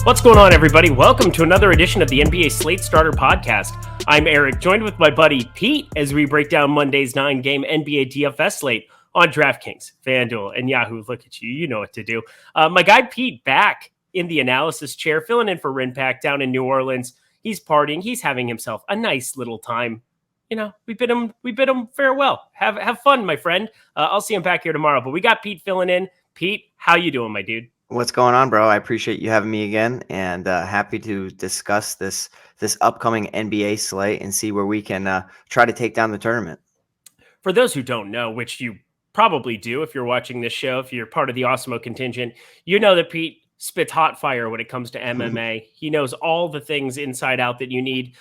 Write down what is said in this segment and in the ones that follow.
What's going on, everybody? Welcome to another edition of the NBA Slate Starter Podcast. I'm Eric, joined with my buddy Pete as we break down Monday's 9-game NBA DFS slate on DraftKings, FanDuel, and Yahoo. Look at you. You know what to do. My guy Pete back in the analysis chair, filling in for Rinpack down in New Orleans. He's partying. He's having himself a nice little time. You know, we bid him farewell. Have fun, my friend. I'll see him back here tomorrow. But we got Pete filling in. Pete, how you doing, my dude? What's going on, bro? I appreciate you having me again, and happy to discuss this upcoming NBA slate and see where we can try to take down the tournament. For those who don't know, which you probably do if you're watching this show, if you're part of the Awesemo contingent, you know that Pete spits hot fire when it comes to MMA. He knows all the things inside out that you need.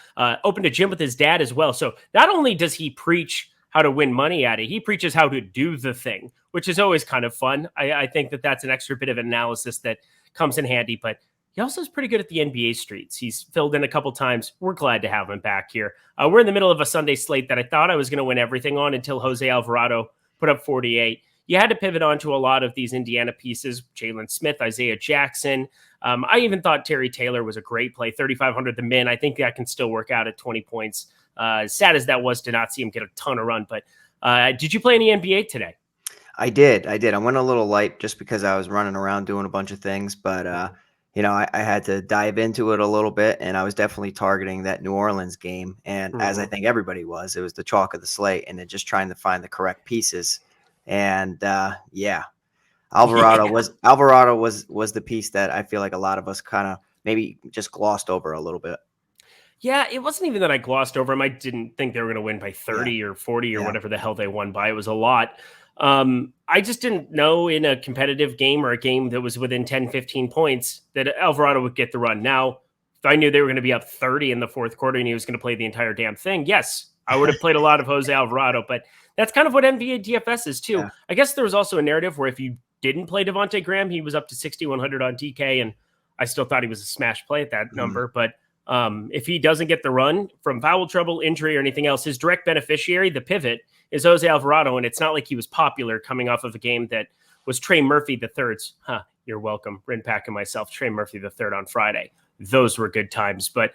Opened a gym with his dad as well. So not only does he preach how to win money at it, he preaches how to do the thing, which is always kind of fun. I think that that's an extra bit of analysis that comes in handy, but he also is pretty good at the NBA streets. He's filled in a couple times. We're glad to have him back here. We're in the middle of a Sunday slate that I thought I was going to win everything on until Jose Alvarado put up 48. You had to pivot onto a lot of these Indiana pieces, Jalen Smith, Isaiah Jackson. I even thought Terry Taylor was a great play, 3,500 the min. I think that can still work out at 20 points. Sad as that was to not see him get a ton of run, but did you play any NBA today? I did. I went a little light just because I was running around doing a bunch of things, but I had to dive into it a little bit, and I was definitely targeting that New Orleans game. And as I think everybody was, it was the chalk of the slate, and then just trying to find the correct pieces. And Alvarado was the piece that I feel like a lot of us kind of maybe just glossed over a little bit. Yeah, it wasn't even that I glossed over him. I didn't think they were going to win by 30 or 40 or whatever the hell they won by. It was a lot. I just didn't know in a competitive game or a game that was within 10, 15 points that Alvarado would get the run. Now, if I knew they were going to be up 30 in the fourth quarter and he was going to play the entire damn thing, yes, I would have played a lot of Jose Alvarado, but that's kind of what NBA DFS is too. Yeah. I guess there was also a narrative where if you didn't play Devontae Graham, he was up to 6,100 on DK, and I still thought he was a smash play at that number, but if he doesn't get the run from foul trouble, injury, or anything else, his direct beneficiary, the pivot, is Jose Alvarado. And it's not like he was popular coming off of a game that was Trey Murphy III's. You're welcome. Rinpack and myself, Trey Murphy III on Friday. Those were good times. But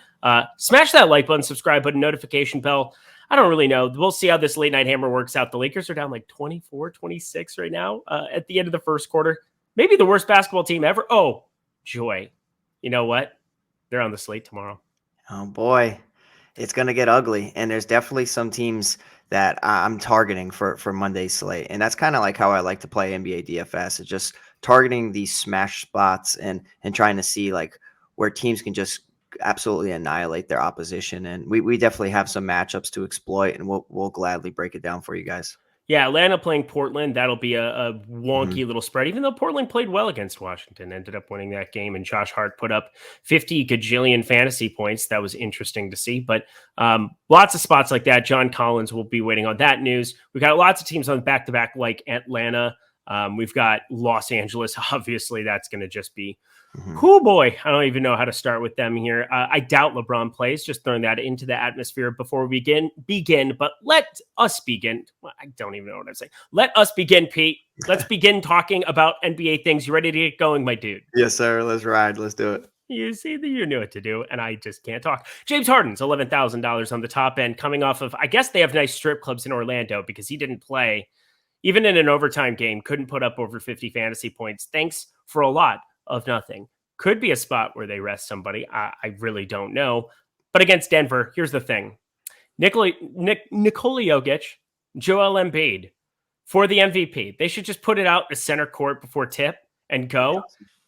smash that like button, subscribe button, notification bell. I don't really know. We'll see how this late night hammer works out. The Lakers are down like 24, 26 right now at the end of the first quarter. Maybe the worst basketball team ever. Oh, joy. You know what? They're on the slate tomorrow. Oh, boy. It's going to get ugly. And there's definitely some teams that I'm targeting for Monday's slate. And that's kind of like how I like to play NBA DFS. It's just targeting these smash spots and trying to see like where teams can just absolutely annihilate their opposition. And we definitely have some matchups to exploit, and we'll gladly break it down for you guys. Yeah, Atlanta playing Portland, that'll be a wonky little spread, even though Portland played well against Washington, ended up winning that game, and Josh Hart put up 50 gajillion fantasy points. That was interesting to see, but lots of spots like that. John Collins will be waiting on that news. We've got lots of teams on back-to-back like Atlanta. We've got Los Angeles. Obviously, that's going to just be cool, boy. I don't even know how to start with them here. I doubt LeBron plays. Just throwing that into the atmosphere before we begin. But let us begin. Well, I don't even know what I'm saying. Let us begin, Pete. Let's begin talking about NBA things. You ready to get going, my dude? Yes, sir. Let's ride. Let's do it. You see that you knew what to do, and I just can't talk. James Harden's $11,000 on the top end, coming off of, I guess they have nice strip clubs in Orlando because he didn't play. Even in an overtime game, couldn't put up over 50 fantasy points. Thanks for a lot of nothing. Could be a spot where they rest somebody. I really don't know. But against Denver, here's the thing. Nikola Jokic, Joel Embiid for the MVP. They should just put it out to center court before tip and go.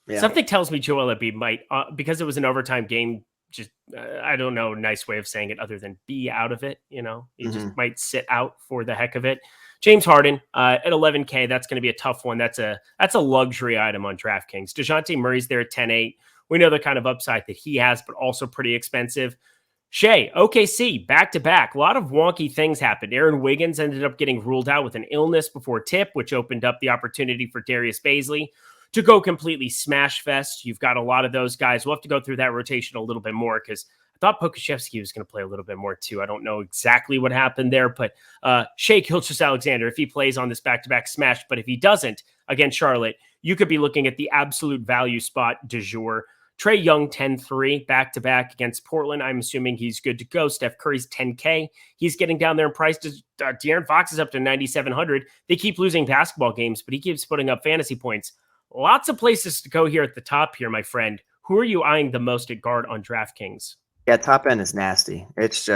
Yeah. Something tells me Joel Embiid might, because it was an overtime game, just, I don't know, nice way of saying it other than be out of it. You know, he just might sit out for the heck of it. James Harden at $11K, that's going to be a tough one. That's a luxury item on DraftKings. DeJounte Murray's there at 10-8. We know the kind of upside that he has, but also pretty expensive. Shea, OKC, back-to-back. A lot of wonky things happened. Aaron Wiggins ended up getting ruled out with an illness before tip, which opened up the opportunity for Darius Bazley to go completely smash fest. You've got a lot of those guys. We'll have to go through that rotation a little bit more because thought Pokusevski was going to play a little bit more too. I don't know exactly what happened there, but Shea Gilgeous-Alexander, if he plays on this back-to-back smash, but if he doesn't against Charlotte, you could be looking at the absolute value spot du jour. Trae Young, 10-3, back-to-back against Portland. I'm assuming he's good to go. Steph Curry's 10K. He's getting down there in price. De'Aaron Fox is up to 9,700. They keep losing basketball games, but he keeps putting up fantasy points. Lots of places to go here at the top here, my friend. Who are you eyeing the most at guard on DraftKings? Yeah, top end is nasty. It's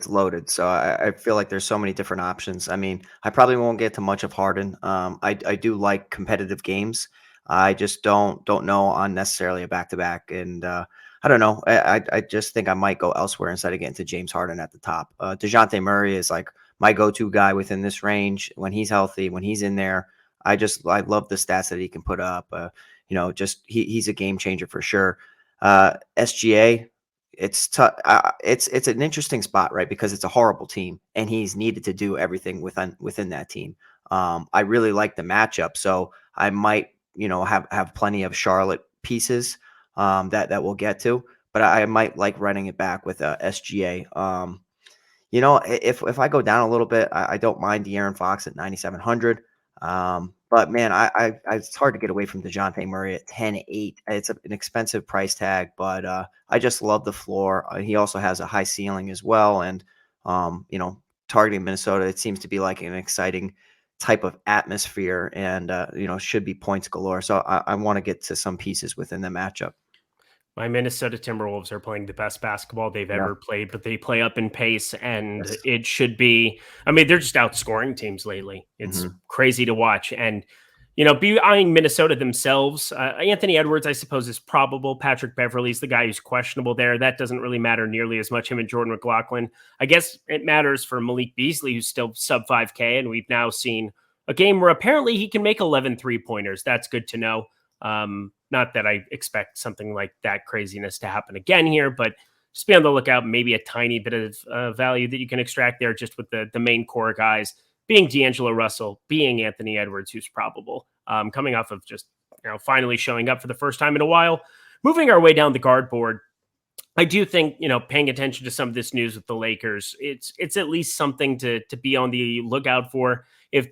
loaded. So I feel like there's so many different options. I mean, I probably won't get to much of Harden. I do like competitive games. I just don't know on necessarily a back to back, and I don't know. I just think I might go elsewhere instead of getting to James Harden at the top. DeJounte Murray is like my go-to guy within this range when he's healthy, when he's in there. I love the stats that he can put up. Just he's a game changer for sure. SGA. It's tough. It's an interesting spot, right? Because it's a horrible team, and he's needed to do everything within that team. I really like the matchup, so I might, have plenty of Charlotte pieces that we'll get to, but I might like running it back with SGA. If I go down a little bit, I don't mind De'Aaron Fox at 9,700. But man, it's hard to get away from DeJounte Murray at 10.8. It's an expensive price tag, but I just love the floor. He also has a high ceiling as well, and targeting Minnesota, it seems to be like an exciting type of atmosphere, and should be points galore. So I want to get to some pieces within the matchup. My Minnesota Timberwolves are playing the best basketball they've ever played, but they play up in pace, and it should be, they're just outscoring teams lately. It's crazy to watch. And, be eyeing Minnesota themselves. Anthony Edwards, I suppose, is probable. Patrick Beverley's the guy who's questionable there. That doesn't really matter nearly as much, him and Jordan McLaughlin. I guess it matters for Malik Beasley, who's still sub 5K, and we've now seen a game where apparently he can make 11 three-pointers. That's good to know. Not that I expect something like that craziness to happen again here, but just be on the lookout. Maybe a tiny bit of value that you can extract there just with the main core guys being D'Angelo Russell, being Anthony Edwards, who's probable, coming off of just finally showing up for the first time in a while. Moving our way down the guard board, I do think, paying attention to some of this news with the Lakers, it's at least something to be on the lookout for. If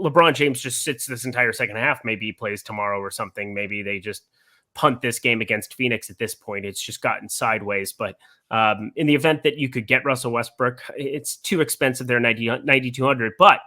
LeBron James just sits this entire second half, maybe he plays tomorrow or something. Maybe they just punt this game against Phoenix at this point. It's just gotten sideways. But in the event that you could get Russell Westbrook, it's too expensive there, 9,200. But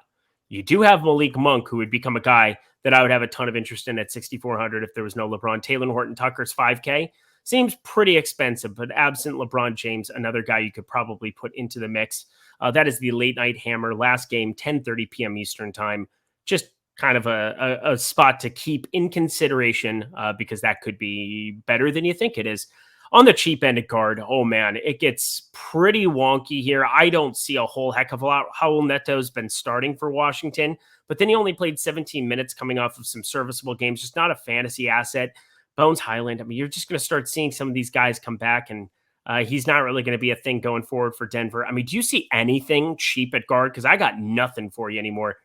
you do have Malik Monk, who would become a guy that I would have a ton of interest in at 6,400 if there was no LeBron. Taylor Horton Tucker's 5K seems pretty expensive, but absent LeBron James, another guy you could probably put into the mix. That is the late night hammer. Last game, 10:30 p.m. Eastern time. Just kind of a spot to keep in consideration because that could be better than you think it is. On the cheap end of guard, oh man, it gets pretty wonky here. I don't see a whole heck of a lot. Raul Neto's been starting for Washington, but then he only played 17 minutes coming off of some serviceable games. Just not a fantasy asset. Bones Highland, you're just going to start seeing some of these guys come back, and he's not really going to be a thing going forward for Denver. Do you see anything cheap at guard? Because I got nothing for you anymore.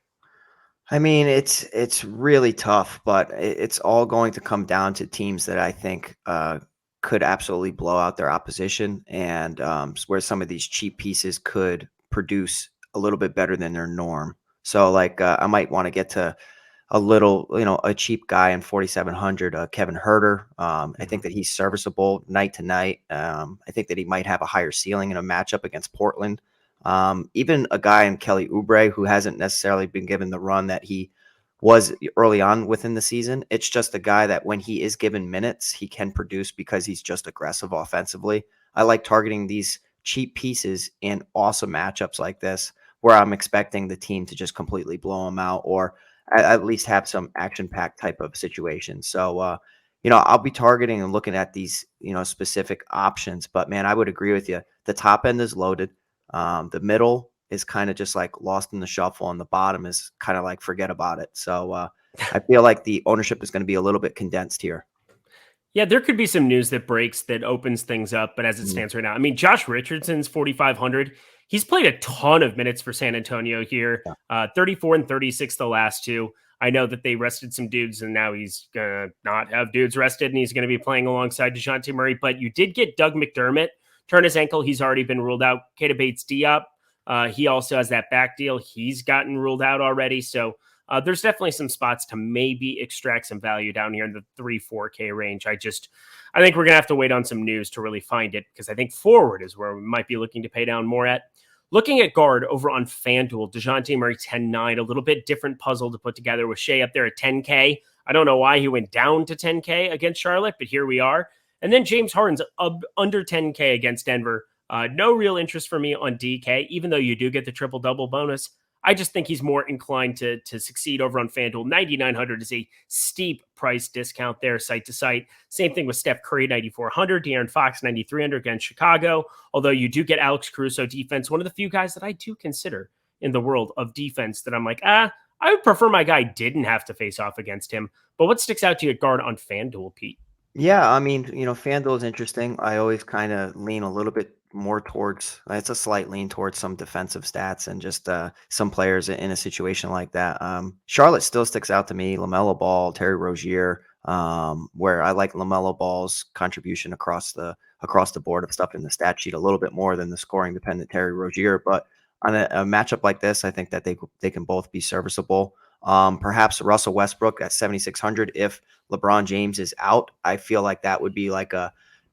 It's really tough, but it's all going to come down to teams that I think could absolutely blow out their opposition, and where some of these cheap pieces could produce a little bit better than their norm. So I might want to get to a little, a cheap guy in 4,700, Kevin Huerter. I think that he's serviceable night to night. I think that he might have a higher ceiling in a matchup against Portland. Even a guy in Kelly Oubre, who hasn't necessarily been given the run that he was early on within the season. It's just a guy that when he is given minutes, he can produce because he's just aggressive offensively. I like targeting these cheap pieces in awesome matchups like this, where I'm expecting the team to just completely blow them out, or at least have some action-packed type of situation. So, I'll be targeting and looking at these, specific options. But man, I would agree with you. The top end is loaded. The middle is kind of just like lost in the shuffle, and the bottom is kind of like forget about it. So I feel like the ownership is going to be a little bit condensed here. Yeah, there could be some news that breaks that opens things up, but as it stands right now, Josh Richardson's 4,500. He's played a ton of minutes for San Antonio here, 34 and 36 the last two. I know that they rested some dudes, and now he's going to not have dudes rested, and he's going to be playing alongside DeJounte Murray. But you did get Doug McDermott turn his ankle. He's already been ruled out. Keita Bates-Diop, he also has that back deal. He's gotten ruled out already. So There's definitely some spots to maybe extract some value down here in the 3-4K range. I think we're going to have to wait on some news to really find it, because I think forward is where we might be looking to pay down more at. Looking at guard over on FanDuel, DeJounte Murray 10-9, a little bit different puzzle to put together with Shea up there at 10K. I don't know why he went down to 10K against Charlotte, but here we are. And then James Harden's under 10K against Denver. No real interest for me on DK, even though you do get the triple-double bonus. I just think he's more inclined to succeed over on FanDuel. 9,900 is a steep price discount there, site to site. Same thing with Steph Curry, 9,400. De'Aaron Fox, 9,300 against Chicago. Although you do get Alex Caruso defense, one of the few guys that I do consider in the world of defense that I'm like, I would prefer my guy didn't have to face off against him. But what sticks out to you at guard on FanDuel, Pete? Yeah, I mean, FanDuel is interesting. I always kind of lean a little bit more towards, it's a slight lean towards some defensive stats and just some players in a situation like that. Charlotte still sticks out to me. LaMelo Ball, Terry Rozier, where I like LaMelo Ball's contribution across the board of stuff in the stat sheet a little bit more than the scoring dependent Terry Rozier. But on a matchup like this, I think that they can both be serviceable. Perhaps Russell Westbrook at 7,600 if LeBron James is out. I feel like that would be like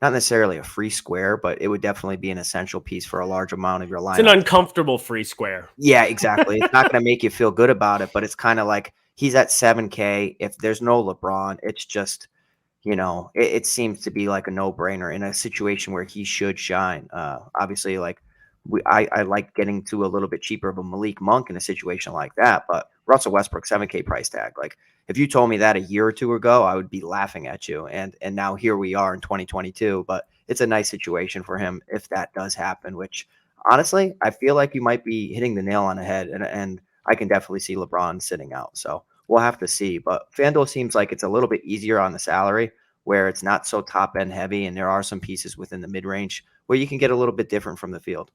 not necessarily a free square, but it would definitely be an essential piece for a large amount of your lineup. It's an uncomfortable free square. Yeah, exactly. It's not going to make you feel good about it, but it's kind of like he's at 7K. If there's no LeBron, it's just, it seems to be like a no-brainer in a situation where he should shine. Obviously, like I like getting to a little bit cheaper of a Malik Monk in a situation like that, but Russell Westbrook, 7K price tag. Like if you told me that a year or two ago, I would be laughing at you. And now here we are in 2022, but it's a nice situation for him if that does happen, which honestly, I feel like you might be hitting the nail on the head, and I can definitely see LeBron sitting out. So we'll have to see. But FanDuel seems like it's a little bit easier on the salary, where it's not so top end heavy, and there are some pieces within the mid range where you can get a little bit different from the field.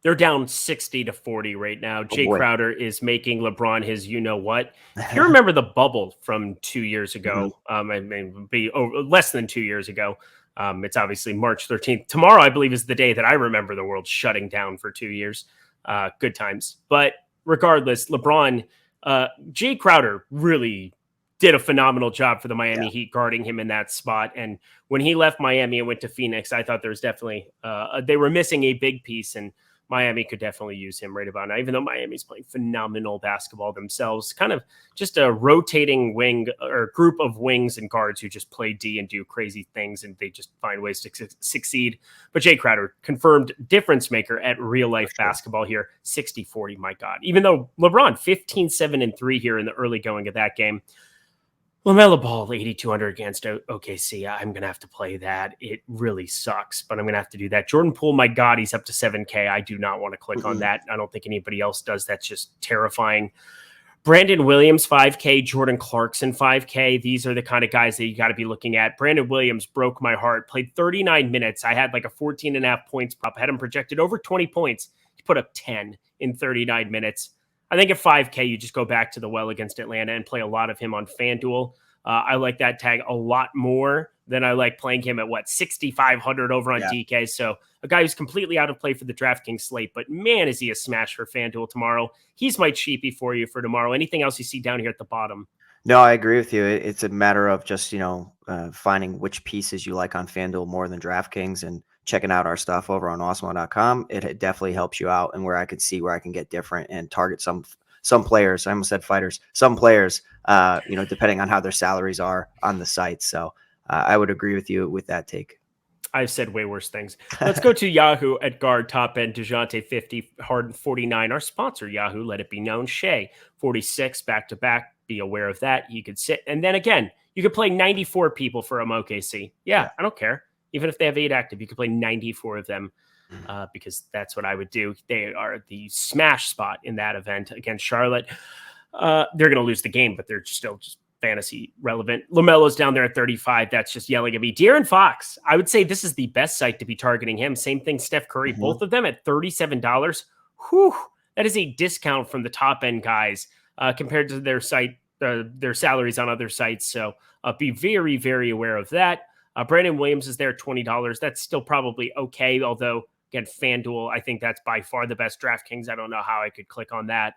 They're down 60-40 right now. Jay Crowder is making LeBron his you-know-what. If you remember the bubble from 2 years ago, I mean, it would be less than 2 years ago. It's obviously March 13th. Tomorrow, I believe, is the day that I remember the world shutting down for 2 years. Good times. But regardless, LeBron, Jay Crowder really did a phenomenal job for the Miami Heat guarding him in that spot. And when he left Miami and went to Phoenix, I thought there was definitely they were missing a big piece, and Miami could definitely use him right about now, even though Miami's playing phenomenal basketball themselves. Kind of just a rotating wing or group of wings and guards who just play D and do crazy things, and they just find ways to succeed. But Jay Crowder, confirmed difference maker at real life basketball here, 60-40, my God. Even though LeBron, 15-7-3 here in the early going of that game. LaMelo Ball, 8,200 against OKC. I'm going to have to play that. It really sucks, but I'm going to have to do that. Jordan Poole, my God, he's up to 7K. I do not want to click on that. I don't think anybody else does. That's just terrifying. Brandon Williams, 5K. Jordan Clarkson, 5K. These are the kind of guys that you got to be looking at. Brandon Williams broke my heart. Played 39 minutes. I had like a 14.5 points prop. I had him projected over 20 points. He put up 10 in 39 minutes. I think at 5K, you just go back to the well against Atlanta and play a lot of him on FanDuel. I like that tag a lot more than I like playing him at 6,500 over on DK. So a guy who's completely out of play for the DraftKings slate, but man, is he a smash for FanDuel tomorrow. He's my cheapie for you for tomorrow. Anything else you see down here at the bottom? No, I agree with you. It's a matter of just, finding which pieces you like on FanDuel more than DraftKings and checking out our stuff over on Awesemo.com. It definitely helps you out, and where I can see where I can get different and target some players. I almost said fighters, some players, depending on how their salaries are on the site. So I would agree with you with that take. I've said way worse things. Let's go to Yahoo at guard, top end, DeJounte 50, Harden 49. Our sponsor, Yahoo, let it be known. Shea 46, back-to-back. Be aware of that. You could sit. And then again, you could play 94 people for OKC. Yeah, I don't care. Even if they have 8 active, you could play 94 of them because that's what I would do. They are the smash spot in that event against Charlotte. They're going to lose the game, but they're still just fantasy relevant. LaMelo's down there at 35. That's just yelling at me. De'Aaron Fox, I would say this is the best site to be targeting him. Same thing, Steph Curry, both of them at $37. Whew, that is a discount from the top end guys compared to their site, their salaries on other sites. So be very, very aware of that. Brandon Williams is there at $20. That's still probably okay. Although again, FanDuel, I think that's by far the best DraftKings. I don't know how I could click on that.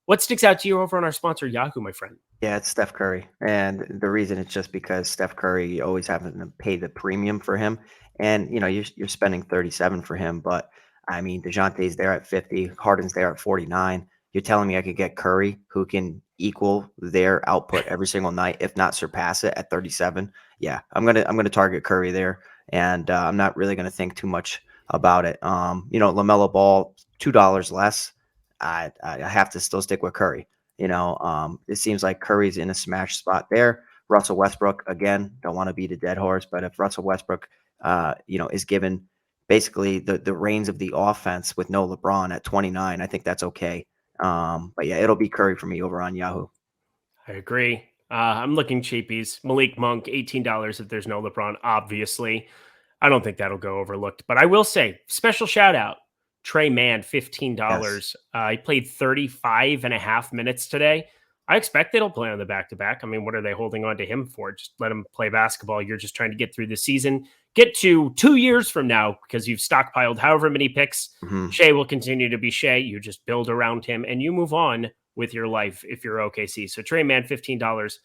What sticks out to you over on our sponsor, Yahoo, my friend? Yeah, it's Steph Curry. And the reason it's just because Steph Curry, you always having to pay the premium for him. And, you're spending 37 for him. But, I mean, DeJounte's there at 50. Harden's there at 49. You're telling me I could get Curry, who can equal their output every single night, if not surpass it at 37. Yeah, I'm gonna target Curry there. And I'm not really going to think too much about it. LaMelo Ball, $2 less. I have to still stick with Curry. It seems like Curry's in a smash spot there. Russell Westbrook, again, don't want to beat a dead horse, but if Russell Westbrook, is given basically the reins of the offense with no LeBron at 29, I think that's okay. But yeah, it'll be Curry for me over on Yahoo. I agree. I'm looking cheapies. Malik Monk, $18 if there's no LeBron, obviously. I don't think that'll go overlooked. But I will say, special shout out, Trey Mann, $15. Yes. He played 35 and a half minutes today. I expect he'll play on the back-to-back. I mean, what are they holding on to him for? Just let him play basketball. You're just trying to get through the season. Get to 2 years from now because you've stockpiled however many picks. Mm-hmm. Shea will continue to be Shea. You just build around him and you move on with your life if you're OKC. So Trey Mann, $15.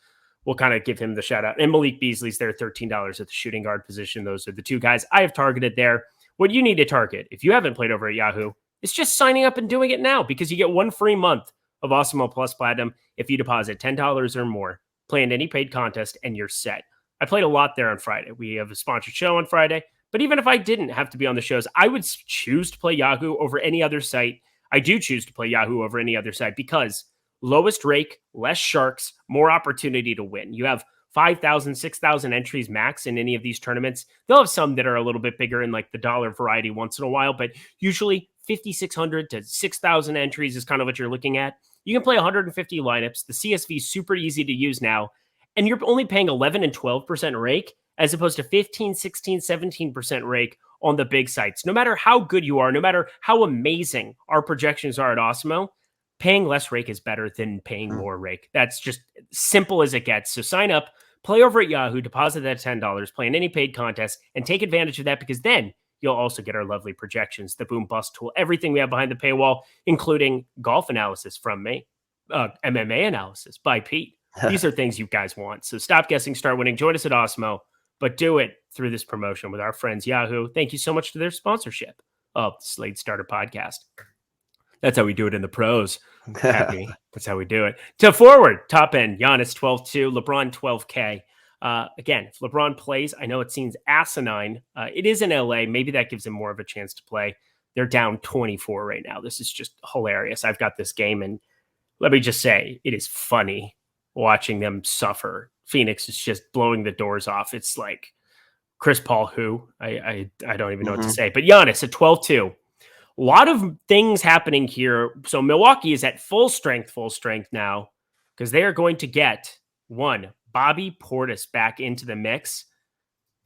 We'll kind of give him the shout out. And Malik Beasley's there, $13 at the shooting guard position. Those are the two guys I have targeted there. What you need to target, if you haven't played over at Yahoo, is just signing up and doing it now because you get 1 free month of Awesemo Plus Platinum if you deposit $10 or more, play in any paid contest, and you're set. I played a lot there on Friday. We have a sponsored show on Friday, but even if I didn't have to be on the shows, I would choose to play Yahoo over any other site. I do choose to play Yahoo over any other site because lowest rake, less sharks, more opportunity to win. You have 5,000, 6,000 entries max in any of these tournaments. They'll have some that are a little bit bigger in like the dollar variety once in a while, but usually 5,600 to 6,000 entries is kind of what you're looking at. You can play 150 lineups. The CSV is super easy to use now, and you're only paying 11 and 12% rake as opposed to 15, 16, 17% rake on the big sites. No matter how good you are, no matter how amazing our projections are at Awesemo, paying less rake is better than paying more rake. That's just simple as it gets. So sign up, play over at Yahoo, deposit that $10, play in any paid contest, and take advantage of that because then you'll also get our lovely projections, the boom bust tool, everything we have behind the paywall, including golf analysis from me, MMA analysis by Pete. These are things you guys want. So stop guessing, start winning. Join us at Awesemo, but do it through this promotion with our friends Yahoo. Thank you so much for their sponsorship of the Slate Starter podcast. That's how we do it in the pros. Happy. That's how we do it. To forward, top end, Giannis 12-2, LeBron 12K. Again, if LeBron plays, I know it seems asinine. It is in LA. Maybe that gives him more of a chance to play. They're down 24 right now. This is just hilarious. I've got this game, and let me just say, it is funny watching them suffer. Phoenix is just blowing the doors off. It's like Chris Paul, who I don't even know what to say. But Giannis at 12-2. A lot of things happening here. So Milwaukee is at full strength now because they are going to get Bobby Portis back into the mix.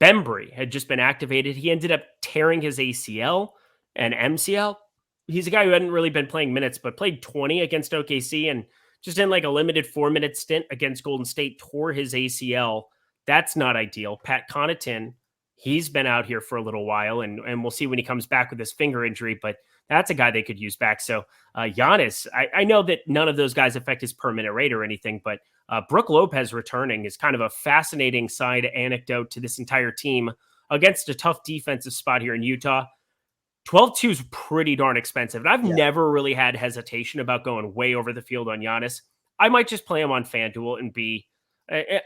Bembry had just been activated. He ended up tearing his ACL and MCL. He's a guy who hadn't really been playing minutes, but played 20 against OKC and just in like a limited 4-minute stint against Golden State, tore his ACL. That's not ideal. Pat Connaughton, he's been out here for a little while, and we'll see when he comes back with his finger injury, but that's a guy they could use back. So Giannis, I know that none of those guys affect his permanent rate or anything, but Brook Lopez returning is kind of a fascinating side anecdote to this entire team against a tough defensive spot here in Utah. 12-2 is pretty darn expensive. And I've never really had hesitation about going way over the field on Giannis. I might just play him on FanDuel and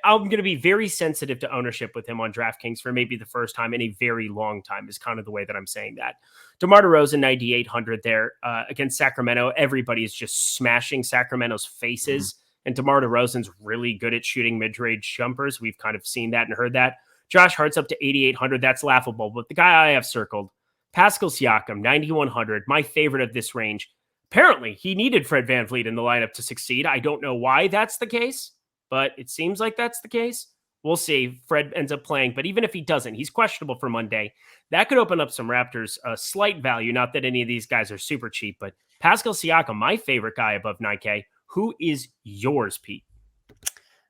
I'm going to be very sensitive to ownership with him on DraftKings for maybe the first time in a very long time is kind of the way that I'm saying that. DeMar DeRozan, 9,800 there against Sacramento. Everybody is just smashing Sacramento's faces. And DeMar DeRozan's really good at shooting mid-range jumpers. We've kind of seen that and heard that. Josh Hart's up to 8,800. That's laughable. But the guy I have circled, Pascal Siakam, 9,100, my favorite of this range. Apparently, he needed Fred VanVleet in the lineup to succeed. I don't know why that's the case, but it seems like that's the case. We'll see. Fred ends up playing, but even if he doesn't, he's questionable for Monday. That could open up some Raptors slight value. Not that any of these guys are super cheap, but Pascal Siakam, my favorite guy above 9K. Who is yours, Pete?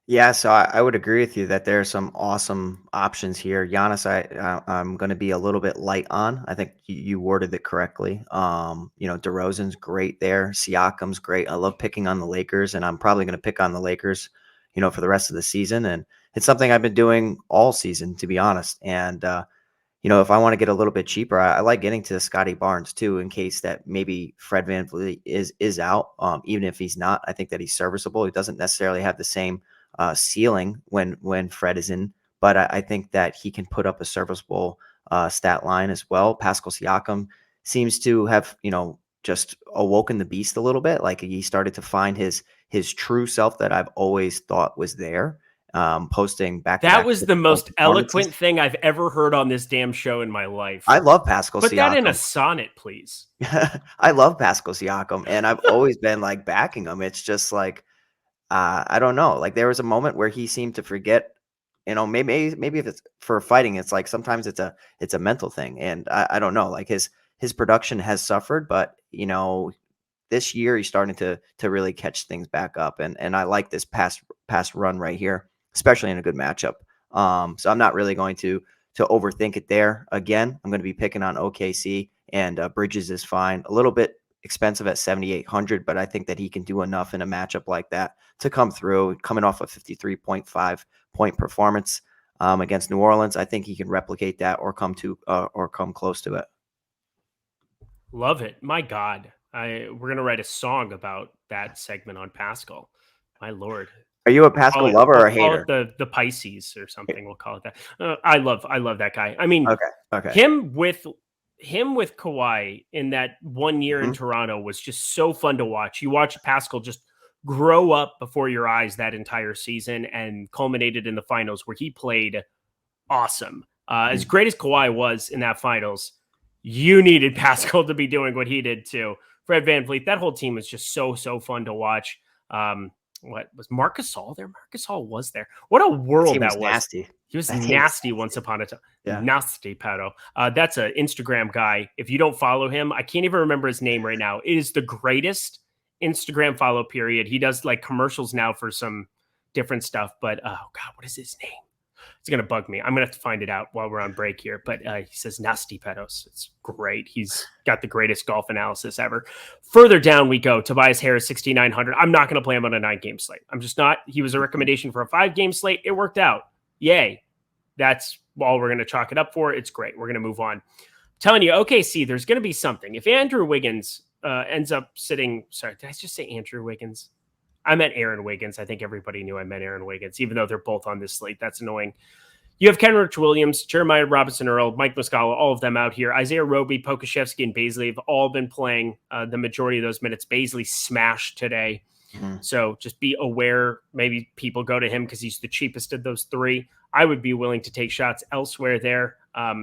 Yeah, so I would agree with you that there are some awesome options here. Giannis, I'm going to be a little bit light on. I think you worded it correctly. DeRozan's great there. Siakam's great. I love picking on the Lakers, and I'm probably going to pick on the Lakers, for the rest of the season. And it's something I've been doing all season, to be honest. And if I want to get a little bit cheaper, I like getting to Scotty Barnes too, in case that maybe Fred VanVleet is out. Even if he's not, I think that he's serviceable. He doesn't necessarily have the same ceiling when Fred is in, but I think that he can put up a serviceable stat line as well. Pascal Siakam seems to have just awoken the beast a little bit. Like he started to find his true self that I've always thought was there. Posting That back-to-back was the most performances. eloquent thing I've ever heard on this damn show in my life. I love Pascal Put that in a Siakam. sonnet, please. I love Pascal Siakam, and I've always been like backing him. It's just like I don't know. Like there was a moment where he seemed to forget. Maybe if it's for fighting, it's like sometimes it's a mental thing, and I don't know. Like his production has suffered, but this year he's starting to really catch things back up, and I like this past run right here, especially in a good matchup. So I'm not really going to overthink it there. Again, I'm going to be picking on OKC, and Bridges is fine. A little bit expensive at 7,800, but I think that he can do enough in a matchup like that to come through. Coming off a 53.5 point performance against New Orleans, I think he can replicate that or come close to it. Love it. My God. We're going to write a song about that segment on Pascal. My Lord. Are you a Pascal lover or a hater? Call it the Pisces or something. We'll call it that. I love that guy. I mean, okay. Him with Kawhi in that 1 year in Toronto was just so fun to watch. You watch Pascal just grow up before your eyes that entire season, and culminated in the finals where he played awesome. As great as Kawhi was in that finals, you needed Pascal to be doing what he did too. Fred VanVleet, that whole team was just so fun to watch. What was Marc Gasol there? Marc Gasol was there. What a world that was. Nasty. He was nasty once upon a time. Yeah. Nasty pedo. That's an Instagram guy. If you don't follow him, I can't even remember his name right now. It is the greatest Instagram follow period. He does like commercials now for some different stuff, but oh God, what is his name? It's going to bug me. I'm going to have to find it out while we're on break here. But he says nasty pedos. It's great. He's got the greatest golf analysis ever. Further down we go. Tobias Harris, 6,900. I'm not going to play him on a 9-game slate. I'm just not. He was a recommendation for a 5-game slate. It worked out. Yay. That's all we're going to chalk it up for. It's great. We're going to move on. I'm telling you, OKC, there's going to be something. If Andrew Wiggins ends up sitting, sorry, did I just say Andrew Wiggins? I meant Aaron Wiggins. I think everybody knew I meant Aaron Wiggins, even though they're both on this slate. That's annoying. You have Kenrich Williams, Jeremiah Robinson-Earl, Mike Muscala, all of them out here. Isaiah Roby, Pokashevsky, and Bassey have all been playing the majority of those minutes. Bassey smashed today. So just be aware. Maybe people go to him because he's the cheapest of those three. I would be willing to take shots elsewhere there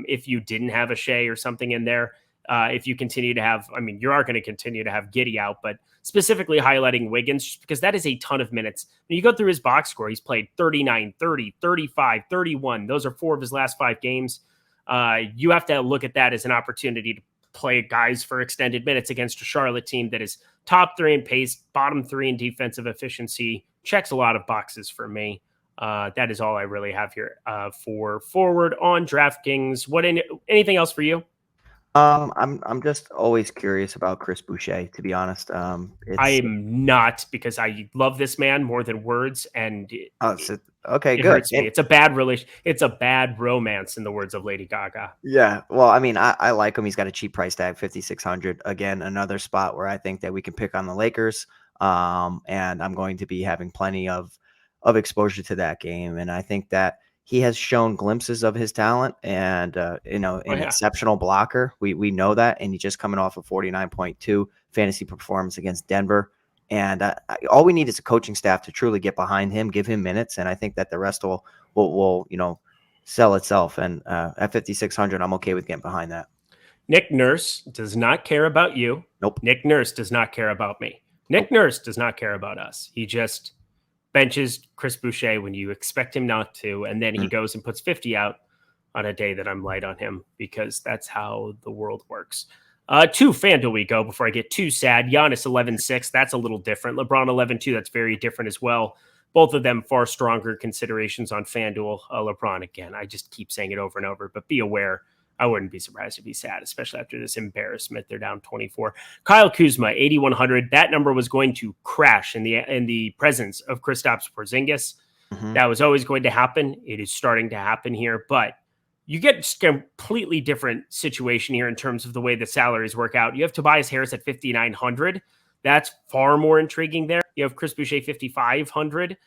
if you didn't have a Shea or something in there. If you continue to have, you are going to continue to have Giddey out, but specifically highlighting Wiggins, just because that is a ton of minutes. When you go through his box score, he's played 39, 30, 35, 31. Those are 4 of his last 5 games. You have to look at that as an opportunity to play guys for extended minutes against a Charlotte team that is top 3 in pace, bottom 3 in defensive efficiency, checks a lot of boxes for me. That is all I really have here for forward on DraftKings. Anything else for you? I'm just always curious about Chris Boucher, to be honest. I'm not, because I love this man more than words, and okay, it good. hurts me. It's a bad relation. It's a bad romance, in the words of Lady Gaga. Yeah, well, I like him. He's got a cheap price tag, 5,600. Again, another spot where I think that we can pick on the Lakers. And I'm going to be having plenty of exposure to that game, and I think that he has shown glimpses of his talent, and exceptional blocker. We know that, and he's just coming off a 49.2 fantasy performance against Denver. And all we need is a coaching staff to truly get behind him, give him minutes, and I think that the rest will sell itself. And at 5,600, I'm okay with getting behind that. Nick Nurse does not care about you. Nope. Nick Nurse does not care about me. Nick Nurse does not care about us. He just benches Chris Boucher when you expect him not to, and then he goes and puts 50 out on a day that I'm light on him, because that's how the world works. To FanDuel we go before I get too sad. Giannis 11-6. That's a little different. LeBron 11-2. That's very different as well. both of them far stronger considerations on FanDuel. LeBron, again, I just keep saying it over and over, but be aware, I wouldn't be surprised if he's sad, especially after this embarrassment. They're down 24. Kyle Kuzma, 8,100. That number was going to crash in the presence of Kristaps Porzingis. That was always going to happen. It is starting to happen here, but you get a completely different situation here in terms of the way the salaries work out. You have Tobias Harris at 5,900. That's far more intriguing there. You have Chris Boucher, 5,500.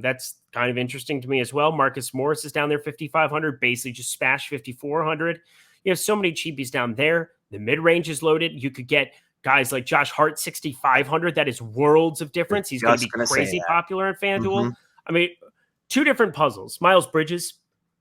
That's kind of interesting to me as well. Marcus Morris is down there, 5,500. Basically just smash 5,400. You have so many cheapies down there. The mid-range is loaded. You could get guys like Josh Hart, 6,500. That is worlds of difference. He's going to be crazy popular in FanDuel. I mean, two different puzzles. Miles Bridges,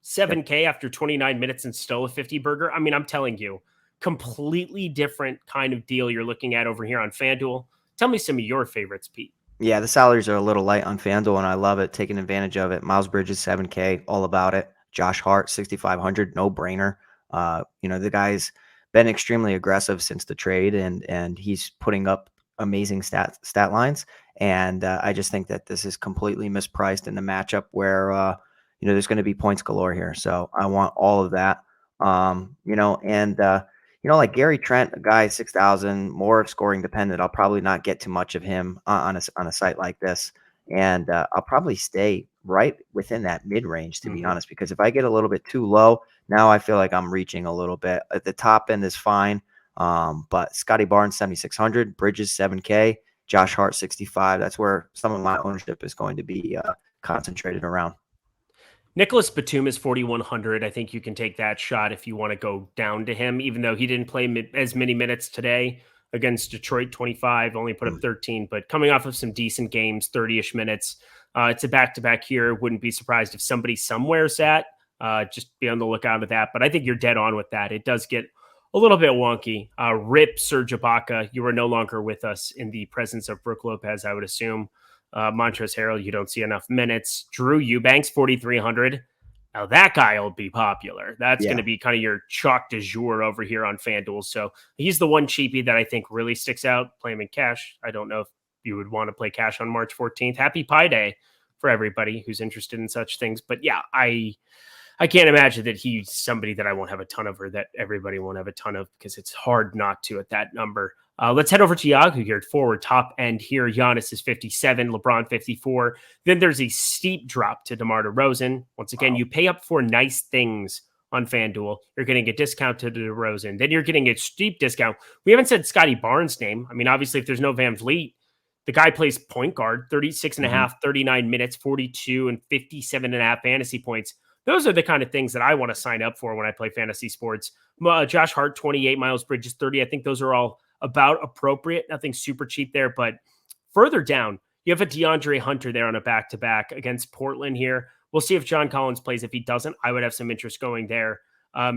7K after 29 minutes and still a 50 burger. I mean, I'm telling you, completely different kind of deal you're looking at over here on FanDuel. Tell me some of your favorites, Pete. Yeah, the salaries are a little light on FanDuel, and I love it, taking advantage of it. Miles Bridges, 7K, all about it. Josh Hart, 6,500, no brainer. The guy's been extremely aggressive since the trade, and he's putting up amazing stat lines. And I just think that this is completely mispriced in the matchup where there's going to be points galore here. So I want all of that. Like Gary Trent, a guy 6,000, more scoring dependent. I'll probably not get too much of him on a site like this, and I'll probably stay right within that mid range, to be honest. Because if I get a little bit too low, now I feel like I'm reaching a little bit. At the top end is fine, but Scotty Barnes 7,600, Bridges 7K, Josh Hart 65. That's where some of my ownership is going to be concentrated around. Nicholas Batum is 4,100. I think you can take that shot if you want to go down to him, even though he didn't play as many minutes today against Detroit. 25, only put up 13, but coming off of some decent games, 30-ish minutes. It's a back-to-back here. Wouldn't be surprised if somebody somewhere sat. Just be on the lookout of that. But I think you're dead on with that. It does get a little bit wonky. Rip Serge Ibaka, you are no longer with us in the presence of Brook Lopez, I would assume. Montrezl Harrell, you don't see enough minutes. Drew Eubanks, 4,300. Now that guy will be popular. That's going to be kind of your chalk du jour over here on FanDuel. So he's the one cheapie that I think really sticks out. Play him in cash. I don't know if you would want to play cash on March 14th. Happy Pi Day for everybody who's interested in such things. But yeah, I can't imagine that he's somebody that I won't have a ton of, or that everybody won't have a ton of, because it's hard not to at that number. Let's head over to Yahoo here at forward top end here. Giannis is 57, LeBron 54. Then there's a steep drop to DeMar DeRozan. Once again, you pay up for nice things on FanDuel. You're getting a discount to DeRozan. Then you're getting a steep discount. We haven't said Scotty Barnes' name. I mean, obviously, if there's no Van Vliet, the guy plays point guard, 36 and a half, 39 minutes, 42 and 57 and a half fantasy points. Those are the kind of things that I want to sign up for when I play fantasy sports. Josh Hart, 28, Miles Bridges, 30. I think those are all about appropriate. Nothing super cheap there, but further down, you have a DeAndre Hunter there on a back-to-back against Portland here. We'll see if John Collins plays. If he doesn't, I would have some interest going there.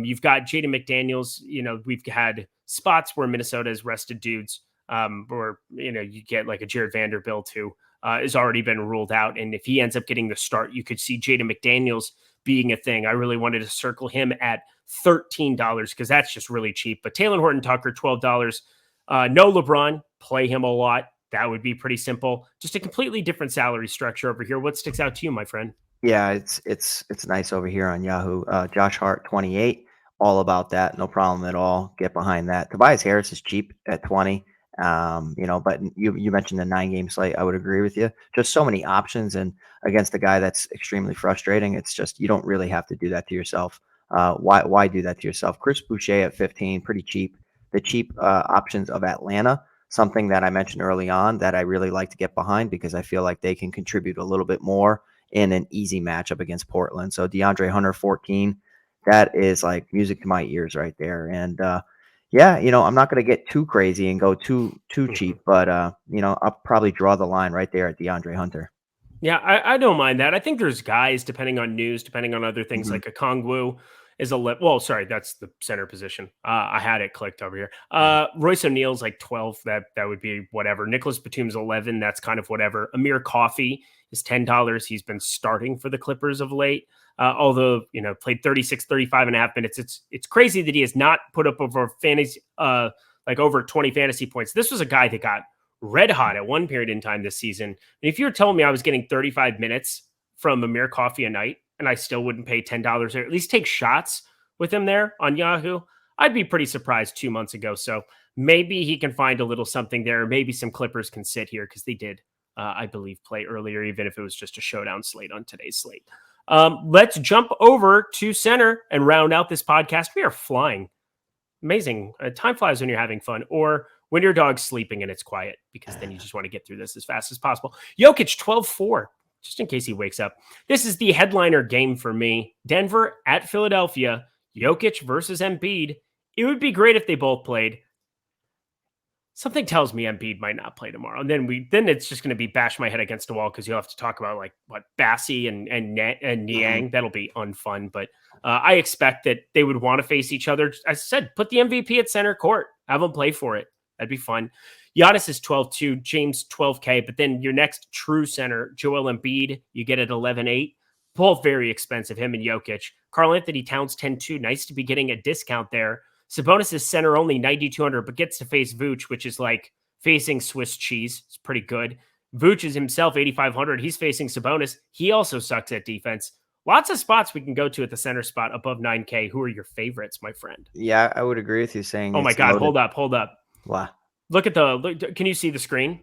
You've got Jaden McDaniels. We've had spots where Minnesota has rested dudes, or you get like a Jared Vanderbilt who has already been ruled out. And if he ends up getting the start, you could see Jaden McDaniels being a thing. I really wanted to circle him at $13 because that's just really cheap. But Taylor Horton-Tucker, $12. No LeBron, play him a lot. That would be pretty simple. Just a completely different salary structure over here. What sticks out to you, my friend? Yeah, it's nice over here on Yahoo. Josh Hart, 28, all about that. No problem at all. Get behind that. Tobias Harris is cheap at 20. But you mentioned the 9-game slate. I would agree with you. Just so many options, and against a guy that's extremely frustrating. It's just, you don't really have to do that to yourself. Why do that to yourself? Chris Boucher at 15, pretty cheap. The cheap options of Atlanta, something that I mentioned early on that I really like to get behind because I feel like they can contribute a little bit more in an easy matchup against Portland. So DeAndre Hunter, 14, that is like music to my ears right there. And I'm not going to get too crazy and go too cheap, but I'll probably draw the line right there at DeAndre Hunter. Yeah, I don't mind that. I think there's guys, depending on news, depending on other things, like a Kongwu is that's the center position. I had it clicked over here. Royce O'Neal's like 12. That would be whatever. Nicholas Batum's 11. That's kind of whatever. Amir Coffey is $10. He's been starting for the Clippers of late. Although, played 36, 35 and a half minutes. It's crazy that he has not put up over fantasy, over 20 fantasy points. This was a guy that got red hot at one period in time this season. And if you were telling me I was getting 35 minutes from Amir Coffey a night and I still wouldn't pay $10 or at least take shots with him there on Yahoo, I'd be pretty surprised 2 months ago. So maybe he can find a little something there. Maybe some Clippers can sit here because they did, I believe, play earlier, even if it was just a showdown slate on today's slate. Let's jump over to center and round out this podcast. We are flying. Amazing. Time flies when you're having fun or when your dog's sleeping and it's quiet, because then you just want to get through this as fast as possible. Jokic 12-4, just in case he wakes up. This is the headliner game for me. Denver at Philadelphia, Jokic versus Embiid. It would be great if they both played. Something tells me Embiid might not play tomorrow. And then it's just going to be bash my head against the wall because you'll have to talk about like what Bassey and Niang. That'll be unfun. But I expect that they would want to face each other. As I said, put the MVP at center court. Have them play for it. That'd be fun. Giannis is 12-2, James 12K. But then your next true center, Joel Embiid, you get at 11-8. Both very expensive, him and Jokic. Karl Anthony Towns 10-2. Nice to be getting a discount there. Sabonis is center only 9,200, but gets to face Vooch, which is like facing Swiss cheese. It's pretty good. Vooch is himself 8,500. He's facing Sabonis. He also sucks at defense. Lots of spots we can go to at the center spot above 9K. Who are your favorites, my friend? Yeah, I would agree with you saying. Oh my God, loaded. Hold up. Wow. Look at can you see the screen?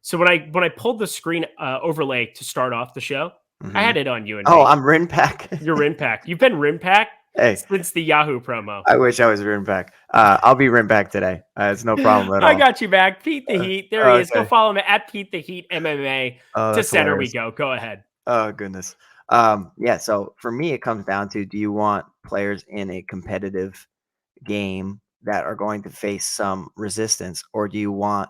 So when I pulled the screen overlay to start off the show, I had it on you. And I'm Rinpack. You're Rinpack. You've been Rinpack? Hey, since the Yahoo promo. I wish I was Rinpack. I'll be Rinpack today. It's no problem at all. I got you back. Pete the Heat. There he is. Go follow him at Pete the Heat MMA. To center hilarious. We go. Go ahead. Oh, goodness. Yeah, so for me, it comes down to, do you want players in a competitive game that are going to face some resistance, or do you want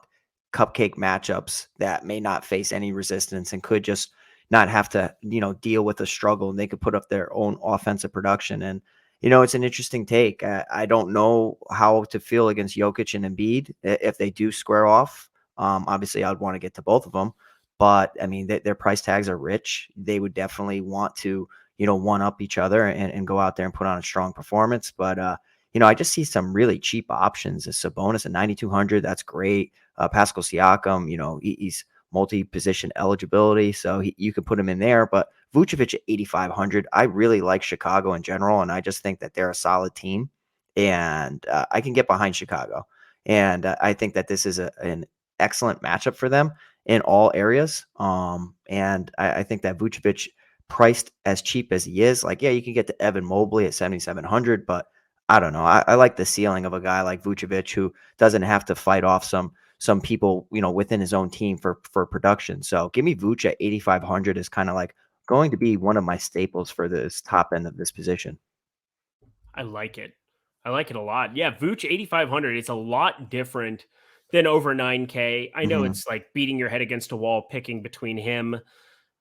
cupcake matchups that may not face any resistance and could just not have to, deal with a struggle, and they could put up their own offensive production? And, it's an interesting take. I don't know how to feel against Jokic and Embiid if they do square off. Obviously, I'd want to get to both of them, but I mean, their price tags are rich. They would definitely want to, one up each other and go out there and put on a strong performance. But, I just see some really cheap options. A Sabonis at 9,200. That's great. Pascal Siakam, he's multi-position eligibility, so you could put him in there. But Vucevic at 8,500, I really like Chicago in general, and I just think that they're a solid team, and I can get behind Chicago. And I think that this is an excellent matchup for them in all areas. And I think that Vucevic, priced as cheap as he is, you can get to Evan Mobley at 7,700, but I don't know. I like the ceiling of a guy like Vucevic, who doesn't have to fight off some people, within his own team for production. So give me Vooch at 8,500 is kind of like going to be one of my staples for this top end of this position. I like it. I like it a lot. Yeah, Vooch 8,500 is a lot different than over 9K. I know it's like beating your head against a wall, picking between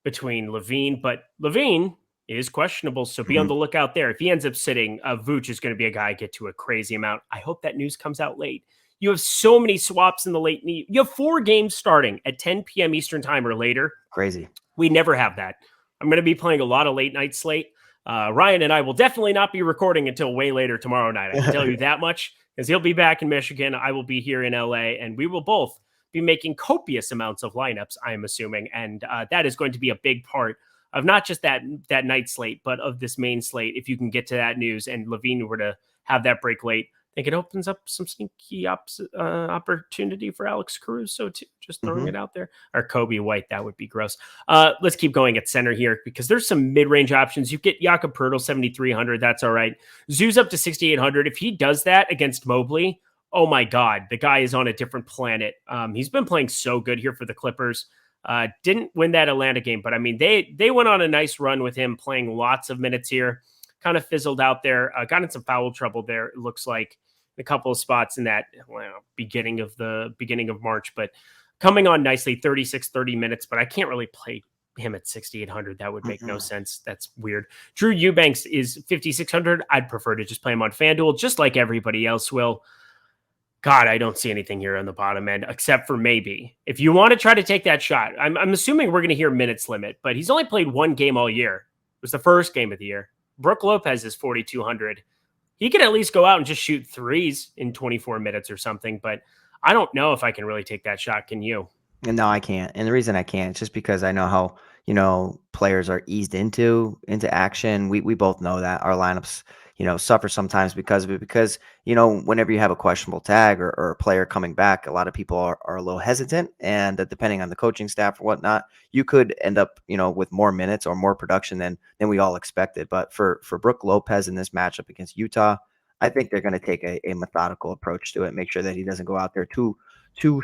Levine, but Levine is questionable, so be on the lookout there. If he ends up sitting, Vooch is going to be a guy get to a crazy amount. I hope that news comes out late. You have so many swaps in the late. You have 4 games starting at 10 p.m. Eastern time or later. Crazy. We never have that. I'm going to be playing a lot of late night slate. Ryan and I will definitely not be recording until way later tomorrow night. I can tell you that much, because he'll be back in Michigan. I will be here in LA, and we will both be making copious amounts of lineups, I am assuming. And that is going to be a big part of not just that night slate, but of this main slate. If you can get to that news and Levine were to have that break late, I think it opens up some sneaky opportunity for Alex Caruso too. Just throwing it out there. Or Kobe White, that would be gross. Let's keep going at center here, because there's some mid-range options. You get Jakob Poeltl 7,300. That's all right. Zoo's up to 6,800. If he does that against Mobley, oh my God, the guy is on a different planet. He's been playing so good here for the Clippers. Didn't win that Atlanta game, but I mean, they went on a nice run with him playing lots of minutes here. Kind of fizzled out there. Got in some foul trouble there, it looks like, a couple of spots in that beginning of March, but coming on nicely, 30 minutes, but I can't really play him at 6,800. That would make no sense. That's weird. Drew Eubanks is 5,600. I'd prefer to just play him on FanDuel, just like everybody else will. God, I don't see anything here on the bottom end, except for maybe if you want to try to take that shot. I'm assuming we're going to hear minutes limit, but he's only played 1 game all year. It was the first game of the year. Brook Lopez is 4,200. He could at least go out and just shoot threes in 24 minutes or something, but I don't know if I can really take that shot. Can you? And no, I can't. And the reason I can't is just because I know how, players are eased into action. We both know that our lineups, suffer sometimes because of it. Because, whenever you have a questionable tag or a player coming back, a lot of people are a little hesitant. And depending on the coaching staff or whatnot, you could end up, with more minutes or more production than we all expected. But for Brook Lopez in this matchup against Utah, I think they're going to take a methodical approach to it, make sure that he doesn't go out there too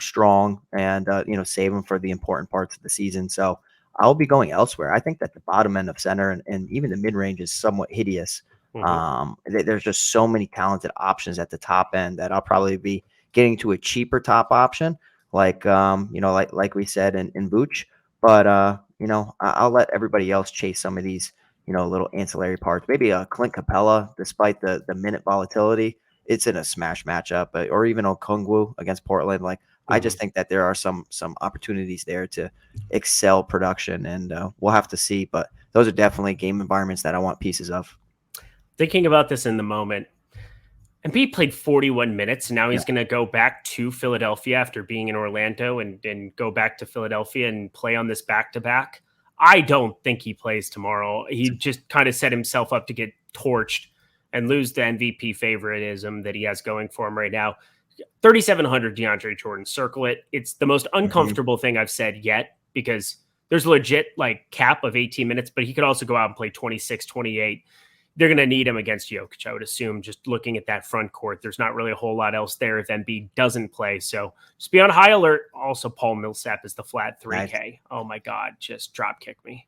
strong and save him for the important parts of the season. So I'll be going elsewhere. I think that the bottom end of center and even the mid range is somewhat hideous. There's just so many talented options at the top end that I'll probably be getting to a cheaper top option, like like we said in Booch. But I'll let everybody else chase some of these little ancillary parts. Maybe a Clint Capella, despite the minute volatility, it's in a smash matchup, or even Okongwu against Portland. Like I just think that there are some opportunities there to excel production, and we'll have to see. But those are definitely game environments that I want pieces of. Thinking about this in the moment, Embiid played 41 minutes. And now he's going to go back to Philadelphia after being in Orlando and go back to Philadelphia and play on this back-to-back. I don't think he plays tomorrow. He just kind of set himself up to get torched and lose the MVP favoritism that he has going for him right now. 3,700 DeAndre Jordan, circle it. It's the most uncomfortable thing I've said yet because there's a legit cap of 18 minutes, but he could also go out and play 26, 28. They're going to need him against Jokic, I would assume, just looking at that front court. There's not really a whole lot else there if Embiid doesn't play. So just be on high alert. Also, Paul Millsap is the flat 3K. Nice. Oh, my God. Just drop kick me.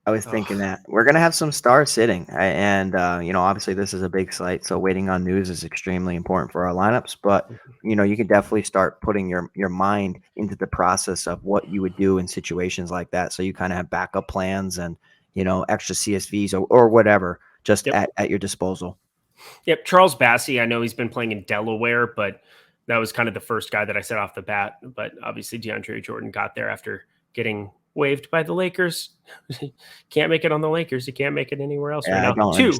I was thinking that we're going to have some stars sitting. And obviously this is a big slate. So waiting on news is extremely important for our lineups. But, you can definitely start putting your mind into the process of what you would do in situations like that. So you kind of have backup plans and, extra CSVs or whatever just at your disposal. Yep. Charles Bassey, I know he's been playing in Delaware, but that was kind of the first guy that I said off the bat. But obviously DeAndre Jordan got there after getting waived by the Lakers. Can't make it on the Lakers. You can't make it anywhere else right now. 2.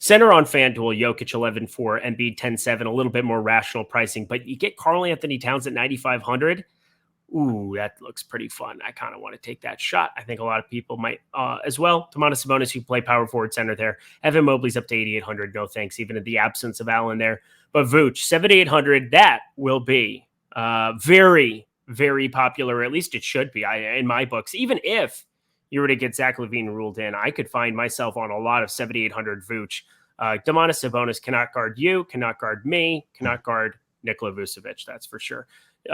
Center on FanDuel, Jokic 11-4, Embiid 10-7, a little bit more rational pricing, but you get Karl Anthony Towns at 9,500. Ooh, that looks pretty fun. I kind of want to take that shot. I think a lot of people might as well. Domantas Sabonis, who play power forward center there. Evan Mobley's up to 8,800. No thanks, even in the absence of Allen there. But Vooch, 7,800. That will be very, very popular. At least it should be in my books. Even if you were to get Zach LaVine ruled in, I could find myself on a lot of 7,800 Vooch. Domantas Sabonis cannot guard you, cannot guard me, cannot guard Nikola Vucevic. That's for sure.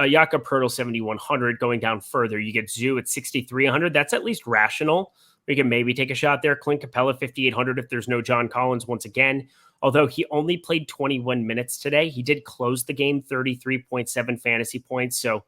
Jakob Poeltl 7,100. Going down further, you get Zoo at 6,300. That's at least rational. We can maybe take a shot there. Clint Capella 5,800 if there's no John Collins once again. Although he only played 21 minutes today, he did close the game 33.7 fantasy points. So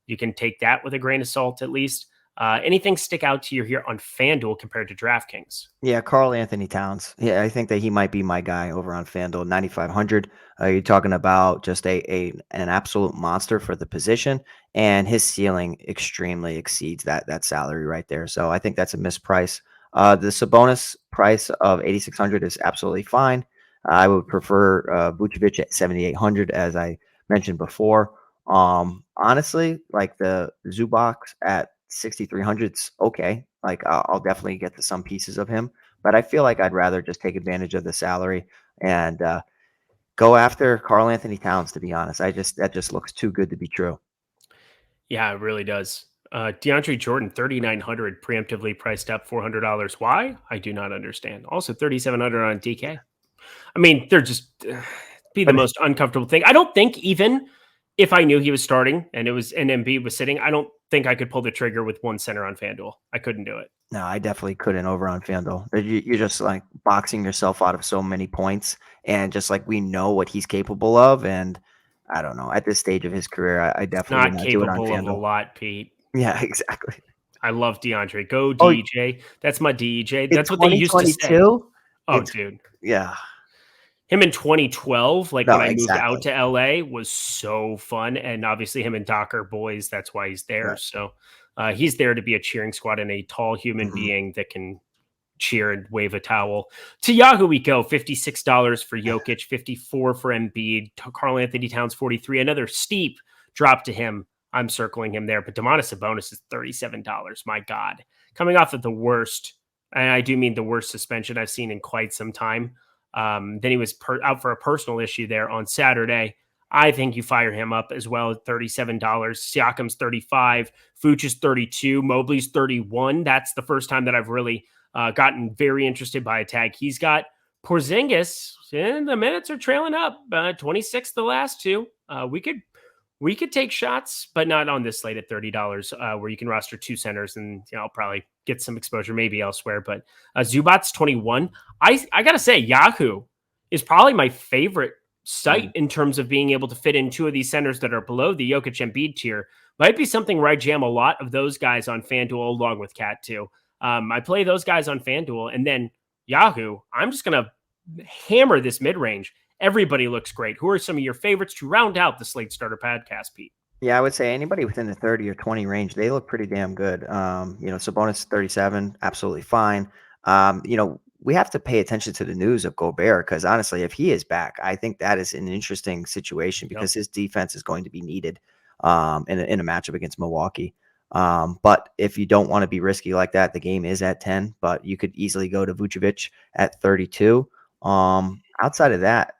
you can take that with a grain of salt at least. Anything stick out to you here on FanDuel compared to DraftKings? Yeah, Karl Anthony Towns. Yeah, I think that he might be my guy over on FanDuel, 9,500. You're talking about just an absolute monster for the position, and his ceiling extremely exceeds that salary right there. So I think that's a misprice. The Sabonis price of 8,600 is absolutely fine. I would prefer Vucevic at 7,800, as I mentioned before. Honestly, like the Zubac at 6,300's okay. Like I'll definitely get to some pieces of him, but I feel like I'd rather just take advantage of the salary and go after Karl Anthony Towns. To be honest, that just looks too good to be true. Yeah, it really does. DeAndre Jordan, 3,900, preemptively priced up $400. Why? I do not understand. Also, 3,700 on DK. I mean, they're just be the most uncomfortable thing. I don't think even if I knew he was starting and Embiid was sitting, I don't think I could pull the trigger with one center on FanDuel. I couldn't do it. No, I definitely couldn't over on FanDuel. You're just like boxing yourself out of so many points, and just like we know what he's capable of, and I don't know at this stage of his career, I definitely not capable of a lot, Pete. Yeah, exactly. I love DeAndre. Go DJ. That's my DJ. That's what they used to say. Oh, dude. Yeah. Him in 2012, when I moved out to LA, was so fun. And obviously him and Doc are boys. That's why he's there. Right. So he's there to be a cheering squad and a tall human being that can cheer and wave a towel. To Yahoo we go, $56 for Jokic, $54 for Embiid, Karl Anthony Towns, $43. Another steep drop to him. I'm circling him there, but Domantas Sabonis is $37. My God. Coming off of the worst, and I do mean the worst suspension I've seen in quite some time. Then he was out for a personal issue there on Saturday. I think you fire him up as well at $37. Siakam's $35. Vooch is $32. Mobley's $31. That's the first time that I've really gotten very interested by a tag he's got. Porzingis, and the minutes are trailing up. 26 the last two. We could take shots, but not on this slate at $30, where you can roster two centers, and I'll probably get some exposure maybe elsewhere. But Zubac's 21. I gotta say, Yahoo is probably my favorite site in terms of being able to fit in two of these centers that are below the Jokic Embiid tier. Might be something where I jam a lot of those guys on FanDuel along with Cat too. I play those guys on FanDuel, and then Yahoo, I'm just gonna hammer this mid-range. Everybody looks great. Who are some of your favorites to round out the Slate Starter podcast, Pete? Yeah, I would say anybody within the 30 or 20 range, they look pretty damn good. Sabonis 37, absolutely fine. We have to pay attention to the news of Gobert, because honestly, if he is back, I think that is an interesting situation because his defense is going to be needed in a matchup against Milwaukee. But if you don't want to be risky like that, the game is at 10, but you could easily go to Vucevic at 32. Outside of that,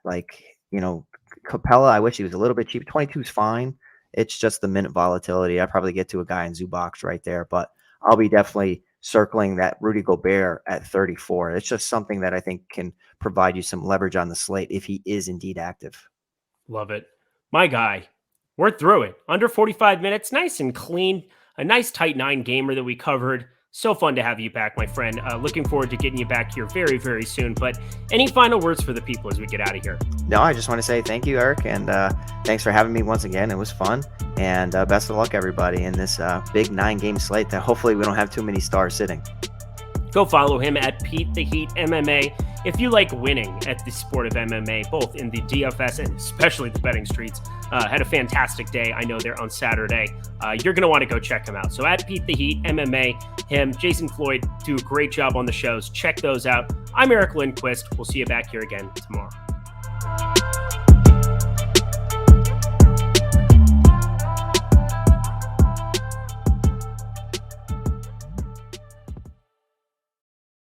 Capella, I wish he was a little bit cheap. 22 is fine. It's just the minute volatility. I probably get to a guy in Zubac right there, but I'll be definitely circling that Rudy Gobert at 34. It's just something that I think can provide you some leverage on the slate if he is indeed active. Love it. My guy, we're through it. Under 45 minutes, nice and clean. A nice tight 9 gamer that we covered. So fun to have you back, my friend. Looking forward to getting you back here very, very soon. But any final words for the people as we get out of here? No, I just want to say thank you, Eric, and thanks for having me once again. It was fun, and best of luck, everybody, in this big 9-game slate that hopefully we don't have too many stars sitting. Go follow him at Pete the Heat MMA. If you like winning at the sport of MMA, both in the DFS and especially the betting streets, had a fantastic day. I know they're on Saturday. You're going to want to go check him out. So at Pete the Heat MMA, him, Jason Floyd do a great job on the shows. Check those out. I'm Eric Lindquist. We'll see you back here again tomorrow.